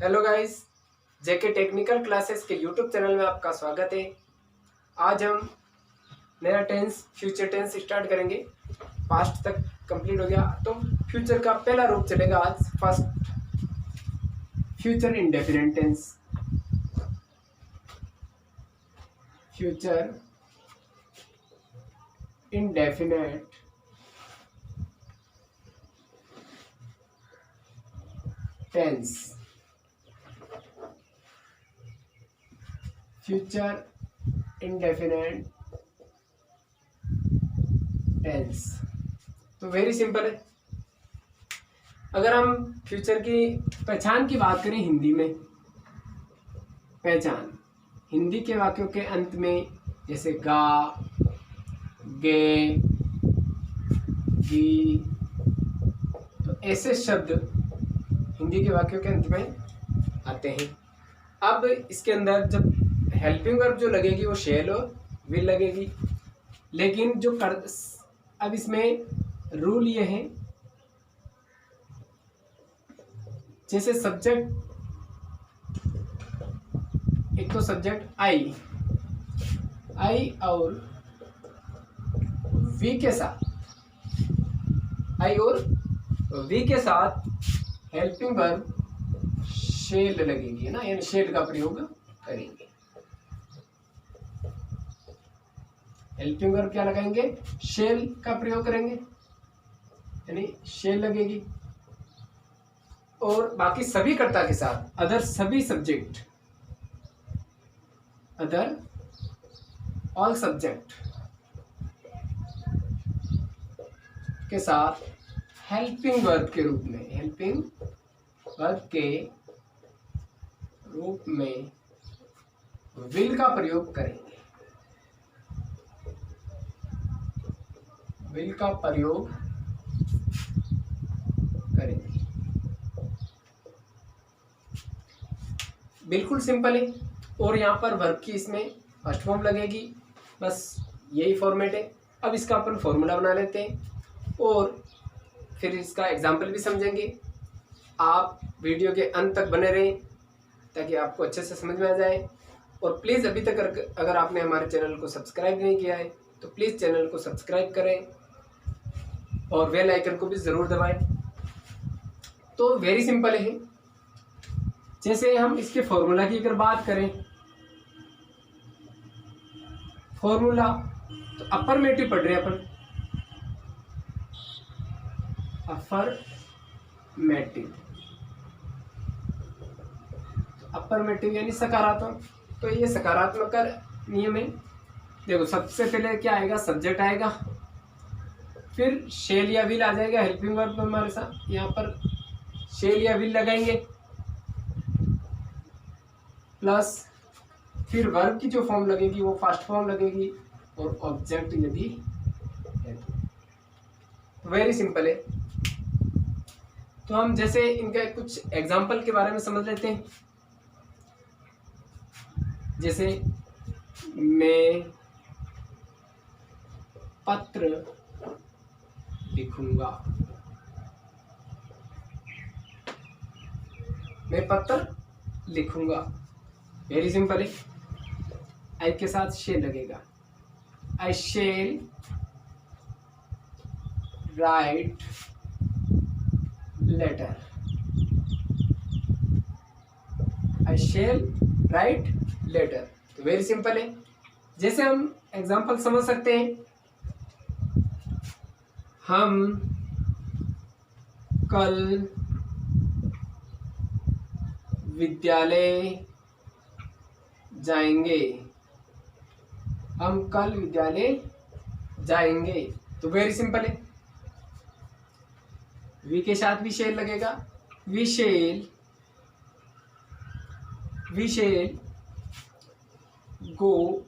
Hello guys, JK technical classes के YouTube channel में आपका स्वागत है। आज हम नया टेंस फ्यूचर टेंस स्टार्ट करेंगे। पास्ट तक कंप्लीट हो गया तो फ्यूचर का पहला रूप चलेगा आज। First, future indefinite tense. Future indefinite tense. Future indefinite tense तो वेरी सिंपल है। अगर हम फ्यूचर की पहचान की बात करें हिंदी में, पहचान हिंदी के वाक्यों के अंत में जैसे गा, गे, गी, तो ऐसे शब्द हिंदी के वाक्यों के अंत में आते हैं। अब इसके अंदर जब हेल्पिंग वर्ब जो लगेगी वो शैल और विल लगेगी, लेकिन अब इसमें रूल ये है, जैसे सब्जेक्ट, एक तो सब्जेक्ट आई और वी के साथ, आई और वी के साथ हेल्पिंग वर्ब शेल लगेगी ना, यानी शेल का प्रयोग करेंगे। हेल्पिंग वर्ब क्या लगाएंगे? शेल का प्रयोग करेंगे, यानी शेल लगेगी। और बाकी सभी कर्ता के साथ अदर सभी सब्जेक्ट, अदर ऑल सब्जेक्ट के साथ हेल्पिंग वर्ब के रूप में, हेल्पिंग वर्ब के रूप में विल का प्रयोग करेंगे। विल का प्रयोग करेंगे। बिल्कुल सिंपल है। और यहाँ पर वर्ब की इसमें फर्स्ट फॉर्म लगेगी, बस यही फॉर्मेट है। अब इसका अपन फॉर्मूला बना लेते हैं और फिर इसका एग्जाम्पल भी समझेंगे। आप वीडियो के अंत तक बने रहें ताकि आपको अच्छे से समझ में आ जाए। और प्लीज़ अभी तक अगर आपने हमारे चैनल को सब्सक्राइब नहीं किया है तो प्लीज़ चैनल को सब्सक्राइब करें और बेल आइकन को भी ज़रूर दबाएं। तो वेरी सिंपल है। जैसे हम इसके फॉर्मूला की अगर बात करें, फॉर्मूला तो अफर्मेटिव पढ़ रहे हैं अपन, अफर्मेटिव, अफर्मेटिव यानी सकारात्मक। तो ये सकारात्मक का नियम है। देखो, सबसे पहले क्या आएगा? सब्जेक्ट आएगा, फिर शेल या विल आ जाएगा हेल्पिंग वर्ब हमारे साथ। यहाँ पर शेल या विल लगाएंगे, प्लस फिर वर्ब की जो फॉर्म लगेगी वो फर्स्ट फॉर्म लगेगी, और ऑब्जेक्ट यदि है तो वेरी सिंपल है। तो हम जैसे इनका कुछ एग्जाम्पल के बारे में समझ लेते हैं। जैसे मैं पत्र लिखूंगा, मैं पत्र लिखूंगा, वेरी सिंपल है। आई के साथ शेल लगेगा, I shall write letter, I shall write letter. तो वेरी सिंपल है। जैसे हम एग्जाम्पल समझ सकते हैं, हम कल विद्यालय जाएंगे, हम कल विद्यालय जाएंगे। तो वेरी सिंपल है। वी के साथ भी शेल लगेगा, we shall go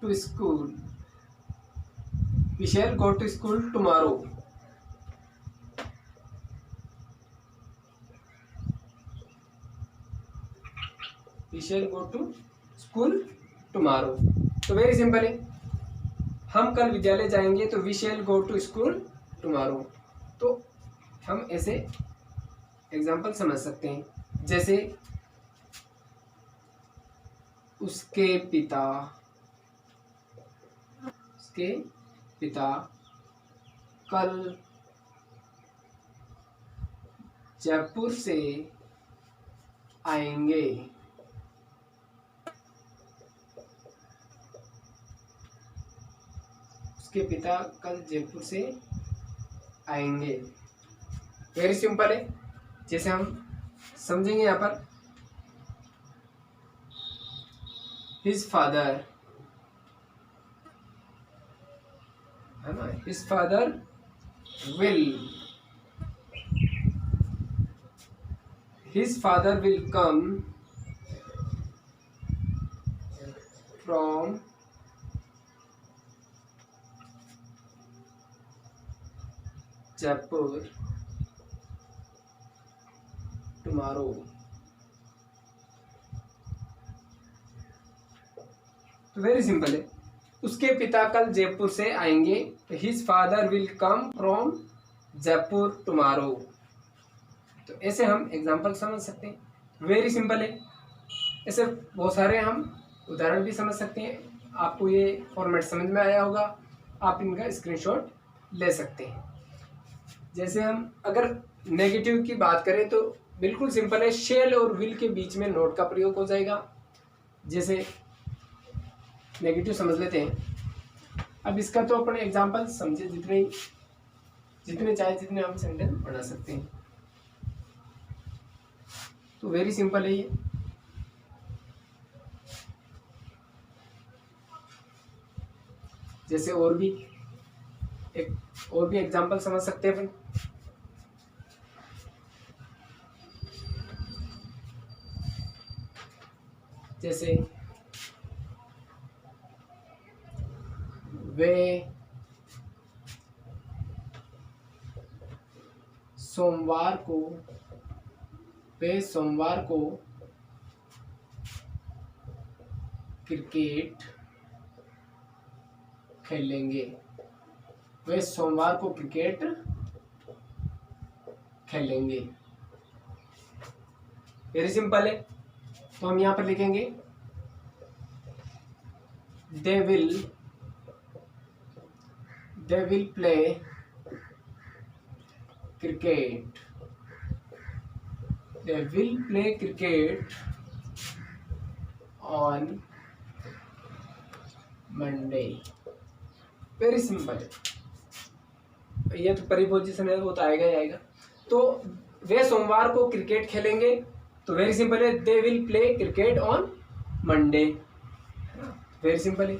to school, we shall go to school tomorrow. We shall go to school tomorrow. तो वेरी सिंपल है। हम कल विद्यालय जाएंगे तो we shall go to school tomorrow. तो हम ऐसे एग्जाम्पल समझ सकते हैं। जैसे उसके पिता कल जयपुर से आएंगे। उसके पिता कल जयपुर से आएंगे। वेरी सिंपल है। जैसे हम समझेंगे यहाँ पर, हिज फादर, है ना, his father will come from Jaipur tomorrow. तो वेरी सिंपल है, उसके पिता कल जयपुर से आएंगे। His father will come from Jaipur tomorrow. तो ऐसे हम एग्जाम्पल समझ सकते हैं। वेरी सिंपल है। ऐसे बहुत सारे हम उदाहरण भी समझ सकते हैं। आपको ये फॉर्मेट समझ में आया होगा, आप इनका स्क्रीनशॉट ले सकते हैं। जैसे हम अगर नेगेटिव की बात करें तो बिल्कुल सिंपल है, शेल और विल के बीच में नोट का प्रयोग हो जाएगा। जैसे नेगेटिव समझ लेते हैं। अब इसका तो अपने एग्जाम्पल समझे, जितने चाहे जितने हम सेंटेंस बना सकते हैं। तो वेरी सिंपल है ये। जैसे और भी एग्जाम्पल समझ सकते हैं अपन। जैसे वे सोमवार को क्रिकेट खेलेंगे। वे सोमवार को क्रिकेट खेलेंगे। वेरी सिंपल है। तो हम यहां पर लिखेंगे they will play cricket. They will play cricket on Monday. Very simple है। ये तो प्रीपोजिशन है, वो तो आएगा ही आएगा। तो वे सोमवार को क्रिकेट खेलेंगे। तो वेरी सिंपल है, they will play cricket on Monday. Very simple है।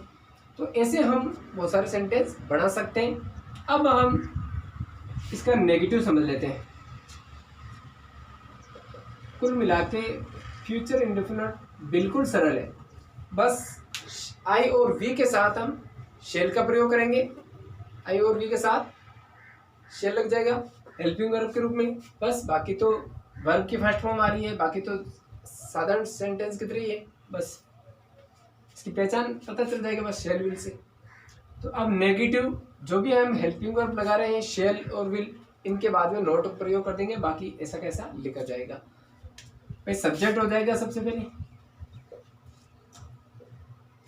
तो ऐसे हम बहुत सारे सेंटेंस बना सकते हैं। अब हम इसका नेगेटिव समझ लेते हैं। कुल मिला के फ्यूचर इंडेफिनिट बिल्कुल सरल है। बस आई और वी के साथ हम शेल का प्रयोग करेंगे। आई और वी के साथ शेल लग जाएगा हेल्पिंग वर्ब के रूप में। बस बाकी तो वर्ब की फर्स्ट फॉर्म आ रही है, बाकी तो साधारण सेंटेंस की तरह ही है। बस इसकी पहचान पता चल जाएगा बस शेल विल से। तो अब नेगेटिव जो भी हम हेल्पिंग वर्ब लगा रहे हैं, शेल और विल, इनके बाद में नोट प्रयोग कर देंगे। बाकी ऐसा कैसा लिखा जाएगा। भाई सब्जेक्ट हो जाएगा सबसे पहले,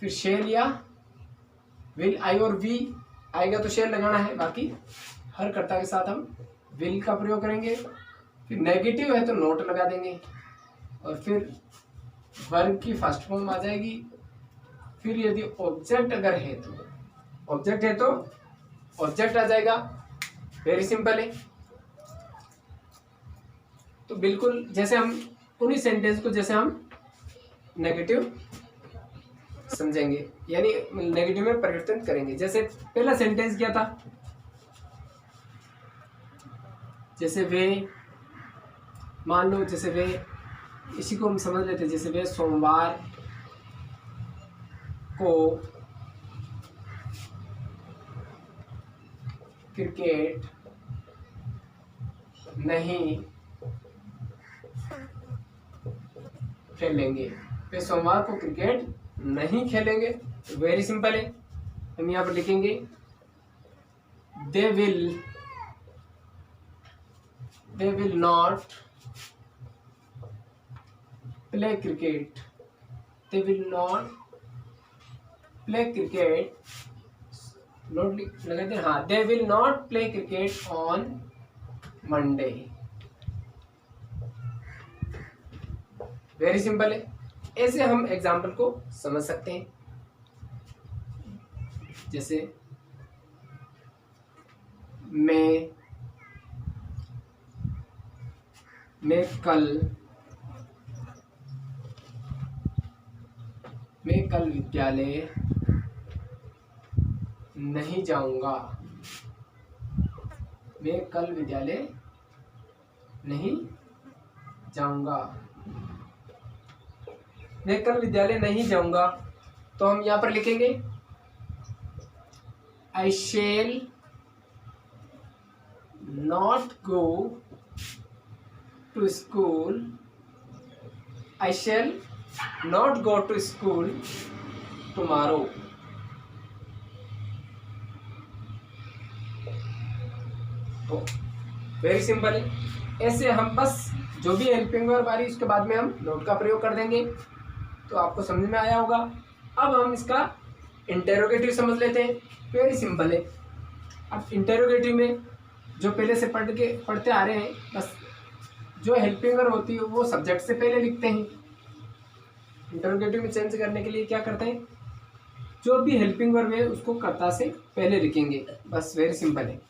फिर शेल या विल। आई और वी आएगा तो शेल लगाना है, बाकी हर कर्ता के साथ हम विल का प्रयोग करेंगे। फिर नेगेटिव है तो नोट लगा देंगे, और फिर वर्ब की फर्स्ट फॉर्म आ जाएगी। फिर यदि ऑब्जेक्ट अगर है तो ऑब्जेक्ट आ जाएगा। वेरी सिंपल है। तो बिल्कुल जैसे हम उन्हीं सेंटेंस को जैसे हम नेगेटिव समझेंगे, यानी नेगेटिव में परिवर्तन करेंगे। जैसे पहला सेंटेंस क्या था, जैसे वे, मान लो जैसे वे, इसी को हम समझ लेते हैं। जैसे वे सोमवार को क्रिकेट नहीं खेलेंगे। वे सोमवार को क्रिकेट नहीं खेलेंगे। वेरी सिंपल है। हम यहाँ पर लिखेंगे they will not play cricket. They will not play cricket. Note लगाते हैं, हाँ, they will not play cricket on Monday. Very simple है। ऐसे हम एग्जाम्पल को समझ सकते हैं। जैसे मैं कल विद्यालय नहीं जाऊंगा। मैं कल विद्यालय नहीं जाऊंगा। मैं कल विद्यालय नहीं जाऊंगा, तो हम यहाँ पर लिखेंगे I shall not go to school. I shall not go to school tomorrow. तो वेरी सिंपल है। ऐसे हम बस जो भी हेल्पिंग वर्ब आ रही है उसके बाद में हम नोट का प्रयोग कर देंगे। तो आपको समझ में आया होगा। अब हम इसका इंटेरोगेटिव समझ लेते हैं। वेरी सिंपल है। अब इंटेरोगेटिव में जो पहले से पढ़ते आ रहे हैं, बस जो हेल्पिंग वर्ब होती है वो सब्जेक्ट से पहले लिखते हैं। इंटेरोगेटिव में चेंज करने के लिए क्या करते हैं, जो भी हेल्पिंग वर्ब है उसको कर्ता से पहले लिखेंगे, बस वेरी सिंपल है।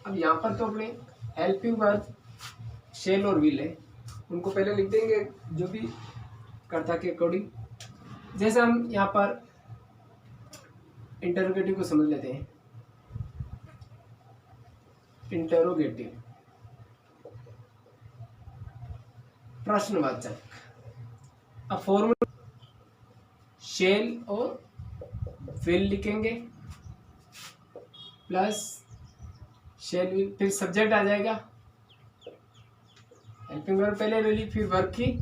अब यहाँ पर तो अपने हेल्पिंग वर्ब शेल और विल है, उनको पहले लिख देंगे जो भी कर्ता के अकॉर्डिंग। जैसे हम यहाँ पर इंटरोगेटिव को समझ लेते हैं। इंटरोगेटिव प्रश्नवाचक। अब फॉर्मूला शेल और विल लिखेंगे प्लस शेल विल, फिर सब्जेक्ट आ जाएगा। हेल्पिंग वर्ब पहले ले ली, फिर वर्ब की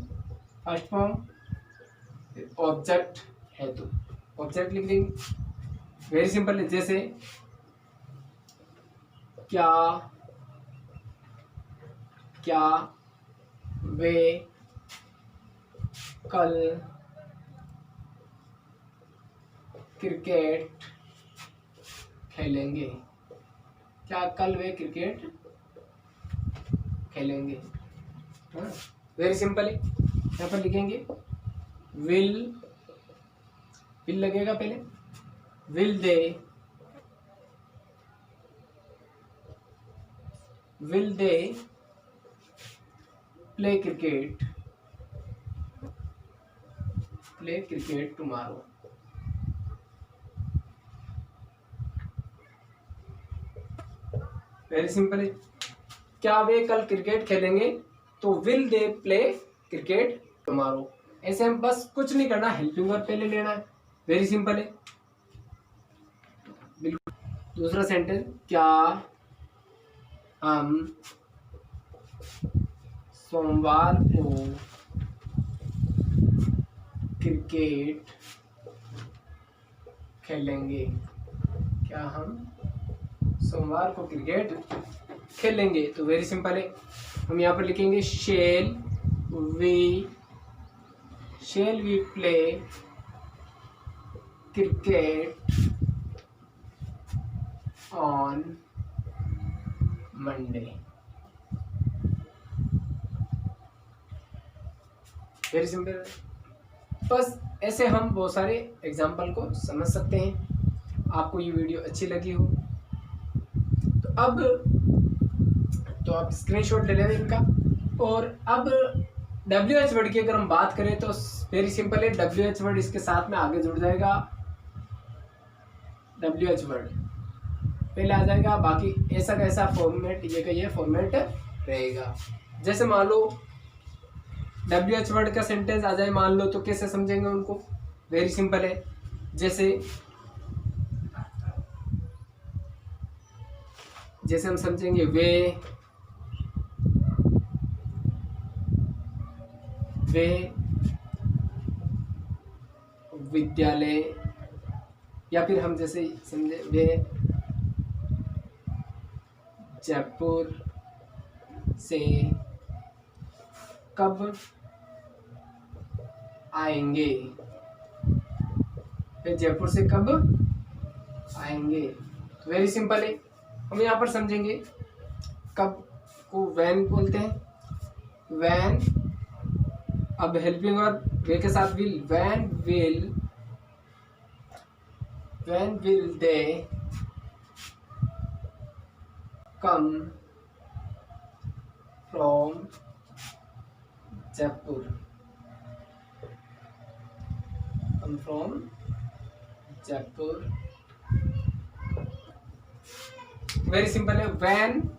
फर्स्ट फॉर्म, फिर ऑब्जेक्ट है तो ऑब्जेक्ट लिख देंगे। वेरी सिंपल है। जैसे क्या वे कल क्रिकेट खेलेंगे। क्या कल वे क्रिकेट खेलेंगे। हाँ, वेरी सिंपल है। यहाँ पर लिखेंगे विल लगेगा पहले। Will they play cricket tomorrow. Very simple है। क्या वे कल क्रिकेट खेलेंगे, तो will they play cricket tomorrow. ऐसे हम बस कुछ नहीं करना, हेल्पिंग वर्ब पहले लेना है। वेरी सिंपल है। बिल्कुल। दूसरा सेंटेंस, क्या हम सोमवार को क्रिकेट खेलेंगे। क्या हम सोमवार को क्रिकेट खेलेंगे। तो वेरी सिंपल है। हम यहाँ पर लिखेंगे shall we play cricket on Monday. Very simple. बस ऐसे हम बहुत सारे एग्जाम्पल को समझ सकते हैं। आपको ये वीडियो अच्छी लगी हो तो आप स्क्रीनशॉट ले लें इनका। और अब WH वर्ड की अगर हम बात करें तो वेरी सिंपल है। WH वर्ड इसके साथ में आगे जुड़ जाएगा। WH वर्ड पहले आ जाएगा, बाकी ऐसा कैसा फॉर्मेट ये फॉर्मेट रहेगा। जैसे मान लो WH वर्ड का सेंटेंस आ जाए, मान लो, तो कैसे समझेंगे उनको। वेरी सिंपल है। जैसे हम समझेंगे वे विद्यालय, या फिर हम जैसे समझे वे जयपुर से कब आएंगे। वे जयपुर से कब आएंगे। तो वेरी सिंपल है, हम यहाँ पर समझेंगे कब को वैन बोलते हैं। वैन, अब हेल्पिंग वर्ब वे के साथ will, when will they come from Jaipur, come from Jaipur. Very simple है, when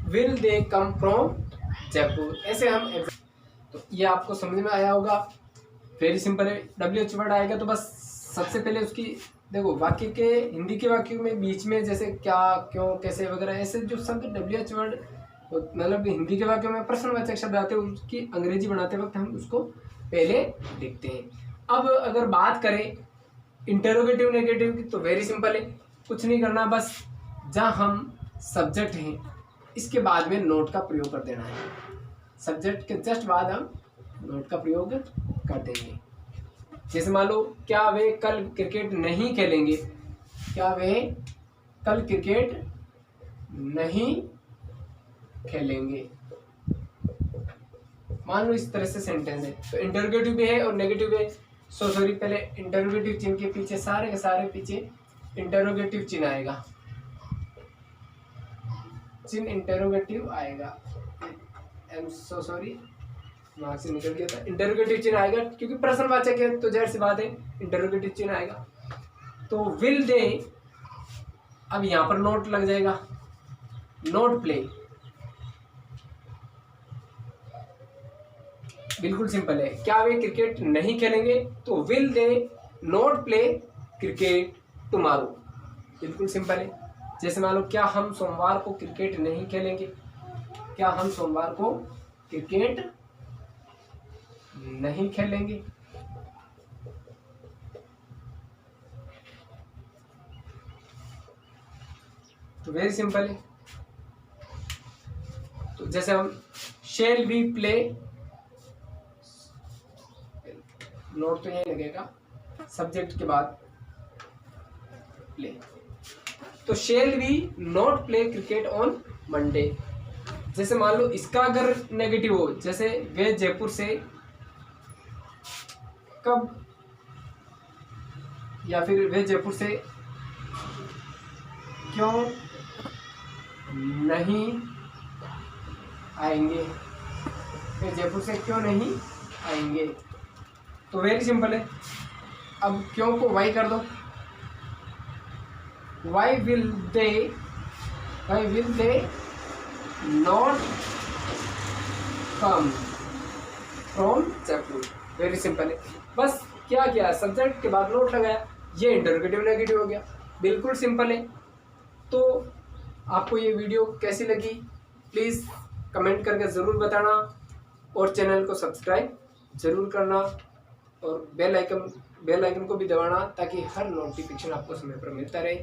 will they come from Jaipur. ऐसे हम तो ये आपको समझ में आया होगा। वेरी सिंपल है, WH वर्ड आएगा तो बस सबसे पहले उसकी देखो, वाक्य के हिंदी के वाक्यों में बीच में जैसे क्या, क्यों, कैसे वगैरह ऐसे जो शब्द WH वर्ड मतलब हिंदी के वाक्यों में प्रश्नवाचक शब्द आते हैं, उसकी अंग्रेजी बनाते वक्त हम उसको पहले लिखते हैं। अब अगर बात करें इंटरोगेटिव नेगेटिव की तो वेरी सिंपल है, कुछ नहीं करना, बस जहाँ हम सब्जेक्ट हैं इसके बाद में नोट का प्रयोग कर देना है। सब्जेक्ट के जस्ट बाद हम नोट का प्रयोग कर देंगे। जैसे मान लो, क्या वे कल क्रिकेट नहीं खेलेंगे, क्या वे कल क्रिकेट नहीं खेलेंगे, मान लो इस तरह से सेंटेंस है। तो इंटरोगेटिव भी है और नेगेटिव है। सॉरी, पहले इंटरोगेटिव चिन्ह के पीछे सारे के सारे पीछे इंटरोगेटिव चिन्ह आएगा, चिन्ह इंटरोगेटिव आएगा। सॉरी, वहां से निकल गया था। इंटरोगेटिव चिन्ह आएगा क्योंकि प्रश्नवाचक है तो जाहिर सी बात है इंटरोगेटिव चिन्ह आएगा। तो विल दे, अब यहां पर नोट लग जाएगा, नोट प्ले। बिल्कुल सिंपल है, क्या वे क्रिकेट नहीं खेलेंगे, तो will they not play cricket tomorrow. बिल्कुल सिंपल है। जैसे मान लो, क्या हम सोमवार को क्रिकेट नहीं खेलेंगे, क्या हम सोमवार को क्रिकेट नहीं खेलेंगे। तो वेरी सिंपल है। तो जैसे हम शेल वी प्ले, नोट तो यही लगेगा सब्जेक्ट के बाद प्ले। तो shall we not play cricket on Monday. जैसे मान लो इसका अगर नेगेटिव हो, जैसे वे जयपुर से कब, या फिर वे जयपुर से क्यों नहीं आएंगे, वे जयपुर से क्यों नहीं आएंगे। तो वेरी सिंपल है, अब क्यों को वाई कर दो, why will they not come from Jaipur. Very simple है, बस क्या किया, सब्जेक्ट के बाद नोट लगाया, ये इंटरोगेटिव नेगेटिव हो गया। बिल्कुल सिंपल है। तो आपको ये वीडियो कैसी लगी प्लीज़ कमेंट करके ज़रूर बताना, और चैनल को सब्सक्राइब ज़रूर करना, और बेल आइकन को भी दबाना ताकि हर नोटिफिकेशन आपको समय पर मिलता रहे।